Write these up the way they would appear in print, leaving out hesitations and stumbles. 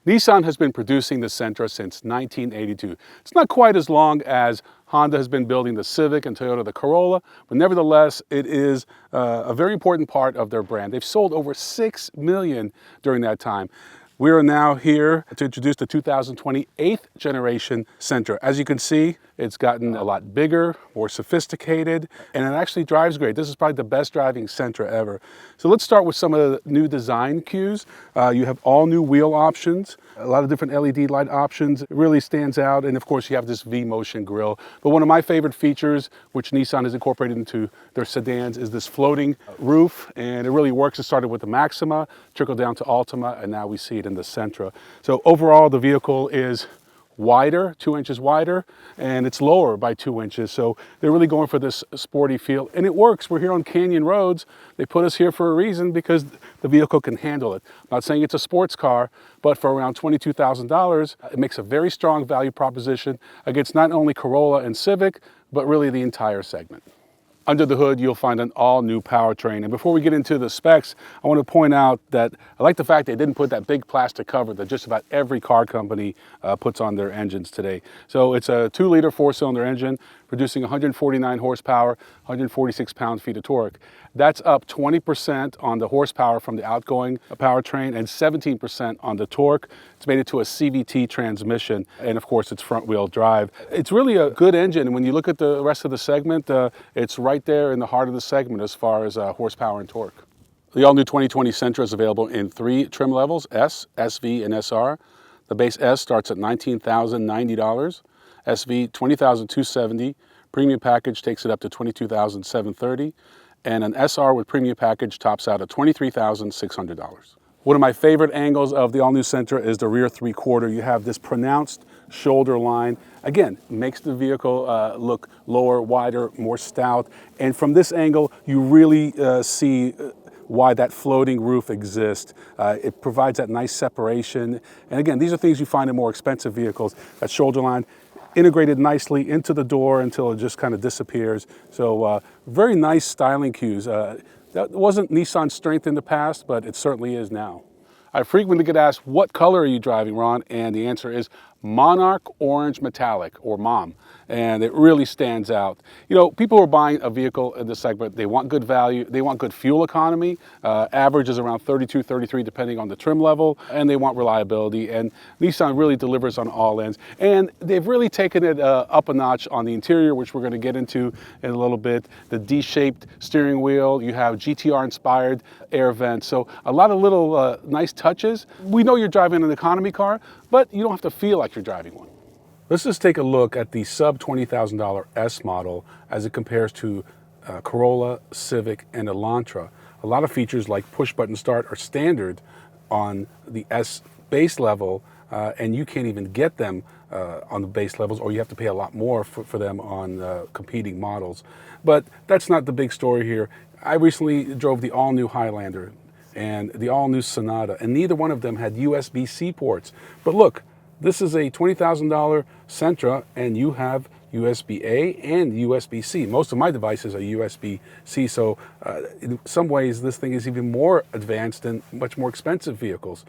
Nissan has been producing the Sentra since 1982. It's not quite as long as Honda has been building the Civic and Toyota the Corolla, but nevertheless, it is a very important part of their brand. They've sold over 6 million during that time. We are now here to introduce the 2028th generation Sentra. As you can see, it's gotten a lot bigger, more sophisticated, and it actually drives great. This is probably the best driving Sentra ever. So let's start with some of the new design cues. You have all new wheel options, a lot of different LED light options. It really stands out. And of course, you have this V-motion grille. But one of my favorite features, which Nissan has incorporated into their sedans, is this floating roof. And it really works. It started with the Maxima, trickled down to Ultima, and now we see it in the Sentra. So overall, the vehicle is wider, 2 inches wider, and it's lower by 2 inches. So they're really going for this sporty feel, and it works. We're here on canyon roads. They put us here for a reason, because the vehicle can handle it. I'm not saying it's a sports car, but for around $22,000, it makes a very strong value proposition against not only Corolla and Civic, but really the entire segment. Under the hood, you'll find an all-new powertrain. And before we get into the specs, I want to point out that I like the fact they didn't put that big plastic cover that just about every car company puts on their engines today. So it's a 2-liter 4-cylinder engine producing 149 horsepower, 146 pound-feet of torque. That's up 20% on the horsepower from the outgoing powertrain and 17% on the torque. It's made it to a CVT transmission, and of course it's front-wheel drive. It's really a good engine, and when you look at the rest of the segment, it's right there in the heart of the segment as far as horsepower and torque. The all-new 2020 Sentra is available in 3 trim levels: S, SV, and SR. The base S starts at $19,090. SV, $20,270. Premium package takes it up to $22,730. And an SR with premium package tops out at $23,600. One of my favorite angles of the all-new Sentra is the rear 3/4. You have this pronounced shoulder line. Again, makes the vehicle look lower, wider, more stout. And from this angle, you really see why that floating roof exists. It provides that nice separation. And again, these are things you find in more expensive vehicles. That shoulder line integrated nicely into the door until it just kind of disappears. So very nice styling cues. That wasn't Nissan's strength in the past, but it certainly is now. I frequently get asked, what color are you driving, Ron? And the answer is Monarch Orange Metallic, or MOM, and it really stands out. You know, people who are buying a vehicle in this segment, they want good value, they want good fuel economy. Average is around 32, 33 depending on the trim level, and they want reliability, and Nissan really delivers on all ends. And they've really taken it up a notch on the interior, which we're going to get into in a little bit. The D-shaped steering wheel, you have GTR-inspired air vents, so a lot of little nice touches. We know you're driving an economy car, but you don't have to feel like you're driving one. Let's just take a look at the sub $20,000 S model as it compares to Corolla, Civic, and Elantra. A lot of features like push button start are standard on the S base level, and you can't even get them on the base levels, or you have to pay a lot more for them on competing models. But that's not the big story here. I recently drove the all-new Highlander and the all-new Sonata, and neither one of them had USB-C ports. But look, this is a $20,000 Sentra, and you have USB-A and USB-C. Most of my devices are USB-C, so in some ways this thing is even more advanced than much more expensive vehicles.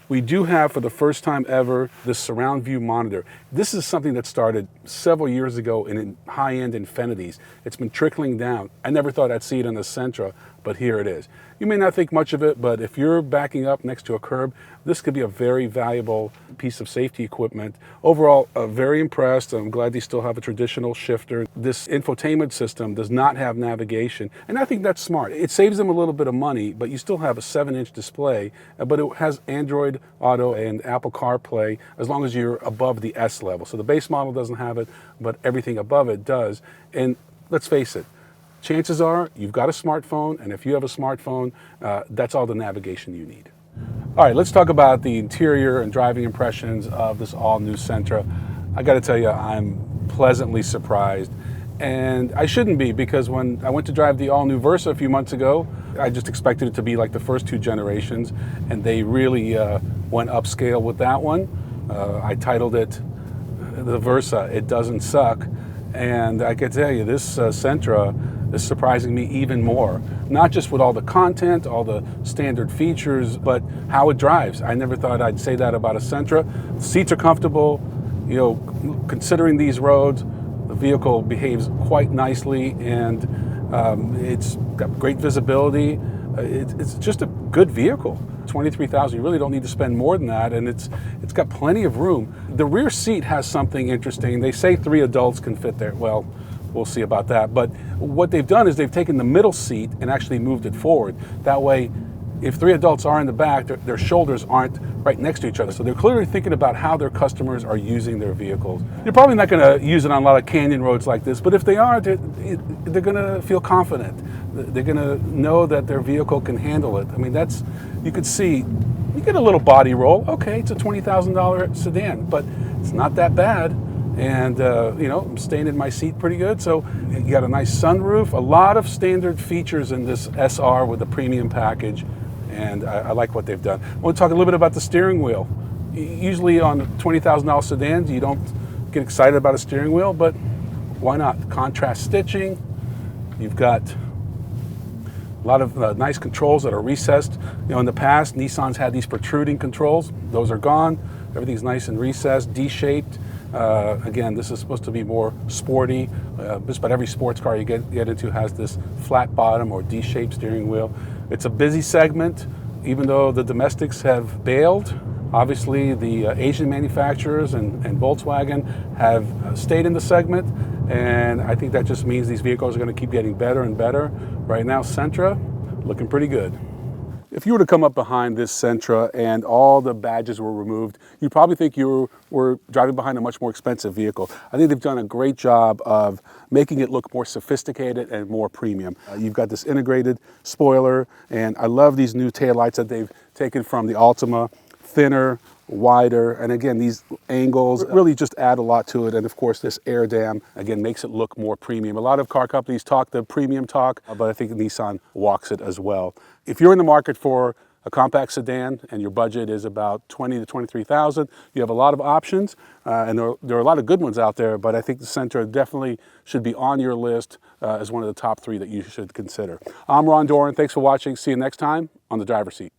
We do have, for the first time ever, this surround view monitor. This is something that started several years ago in high-end Infinitis. It's been trickling down. I never thought I'd see it in a Sentra, but here it is. You may not think much of it, but if you're backing up next to a curb, this could be a very valuable piece of safety equipment. Overall, very impressed. I'm glad they still have a traditional shifter. This infotainment system does not have navigation, and I think that's smart. It saves them a little bit of money, but you still have a 7-inch display, but it has Android Auto and Apple CarPlay as long as you're above the S level. So the base model doesn't have it, but everything above it does. And let's face it, chances are you've got a smartphone, and if you have a smartphone, that's all the navigation you need. All right, let's talk about the interior and driving impressions of this all-new Sentra. I got to tell you, I'm pleasantly surprised. And I shouldn't be, because when I went to drive the all-new Versa a few months ago, I just expected it to be like the first 2 generations, and they really went upscale with that one. I titled it the Versa, It Doesn't Suck. And I can tell you, this Sentra is surprising me even more. Not just with all the content, all the standard features, but how it drives. I never thought I'd say that about a Sentra. The seats are comfortable. You know, considering these roads, the vehicle behaves quite nicely, and it's got great visibility. It's just a good vehicle. 23,000, you really don't need to spend more than that, and it's got plenty of room. The rear seat has something interesting. They say 3 adults can fit there. Well, we'll see about that. But what they've done is they've taken the middle seat and actually moved it forward. That way, if 3 adults are in the back, their shoulders aren't right next to each other. So they're clearly thinking about how their customers are using their vehicles. You're probably not going to use it on a lot of canyon roads like this, but if they are, they're going to feel confident. They're going to know that their vehicle can handle it. I mean, you could see, you get a little body roll. Okay, it's a $20,000 sedan, but it's not that bad. And, you know, I'm staying in my seat pretty good. So you got a nice sunroof, a lot of standard features in this SR with the premium package. And I like what they've done. I want to talk a little bit about the steering wheel. Usually on $20,000 sedans, you don't get excited about a steering wheel, but why not? Contrast stitching. You've got a lot of nice controls that are recessed. You know, in the past, Nissan's had these protruding controls. Those are gone. Everything's nice and recessed, D-shaped. Again, this is supposed to be more sporty. Just about every sports car you get into has this flat bottom or D-shaped steering wheel. It's a busy segment, even though the domestics have bailed. Obviously, the Asian manufacturers and Volkswagen have stayed in the segment, and I think that just means these vehicles are going to keep getting better and better. Right now, Sentra, looking pretty good. If you were to come up behind this Sentra and all the badges were removed, you'd probably think you were driving behind a much more expensive vehicle. I think they've done a great job of making it look more sophisticated and more premium. You've got this integrated spoiler, and I love these new taillights that they've taken from the Altima. Thinner, wider, and again, these angles really just add a lot to it. And of course, this air dam, again, makes it look more premium. A lot of car companies talk the premium talk, but I think Nissan walks it as well. If you're in the market for a compact sedan and your budget is about $20,000 to $23,000, you have a lot of options, and there are a lot of good ones out there, but I think the Sentra definitely should be on your list as one of the top 3 that you should consider. I'm Ron Doran. Thanks for watching. See you next time on The Driver's Seat.